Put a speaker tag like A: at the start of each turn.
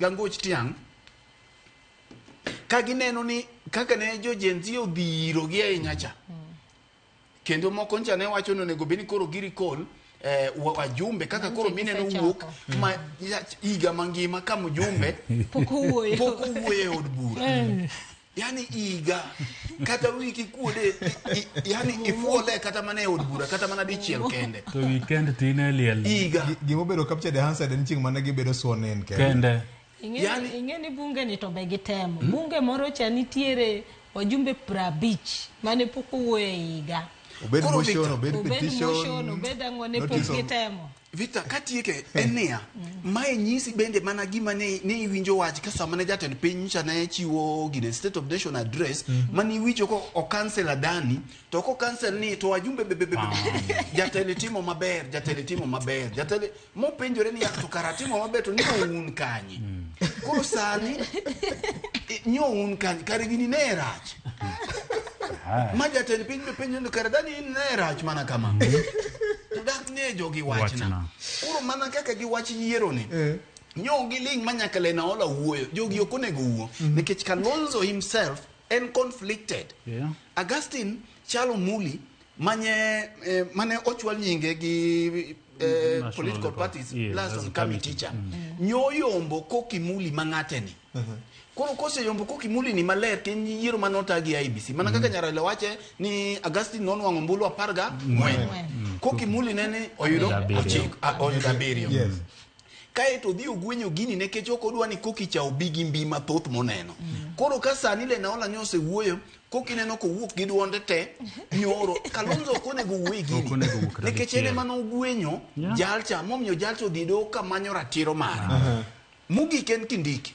A: gangoch tiang ka gineno ni kaka ne jo Gen Z odhiro gi ahinya cha kendo moko ncha ne wacho ni onego beni koro giri call wajumbe kaka koro mineno wuok ma iga mangima kama ujumbe
B: poko
A: wuoye od bura yani iga kata wiki kuode yani ifuole kata mana od bura kata mana dichiel kende
C: to weekend tine liel
A: iga
D: gimo bedo capture the answer den ching mana gibedo sworn
C: kende
B: ingeni bunge ni to be gitemo bunge moro cha nitiere wajumbe 50 mane poko wuoye iga
D: obed motion obed petition
B: obed angone poko gitemo
A: Vita katieke enia mae nyisi bende mana gima ne iwinjo wach ka sama ne jatend piny cha ne chiwo gine State of Nation address mani wicho ko o cancel adani to ko cancel ni to wajumbe jatele timo maber jatele mo penjore ni to karatimo maber to ni un kanyi koro sani nyo un kanyi kare gini ne rach ma jatend piny be penjo ni kare dani ne rach mana kama to dak ne jogi wachna kuro mana kaka gi wach yiero ni nyo gi ling manyakale na ola wuoyo jogi okonego wuo nikech Kalonzo himself en conflicted Augustine Chalo Muli mane ochwal nyinge gi political parties liaison committee cha nyoyombo kokimuli mangateni koro kose yombo kokimuli ni maler ken yiero manota gi IBC mana kaka nyarale wache ni Augustine non wango mbulu 14 kokimuli nene oyudo abirio kae to dhi ogwenyo gini nekech ok odwa ni koki cha obigi mbi mathoth moneno koro ka sani le naola nyose wuoyo koki neno ko wuok gi duonde te nyoro Kalonzo konego wuoyi gini nekech ene mano ogwenyo jalcha momiyo jalcha odhido kamanyo ratiro mare mugi ken Kindiki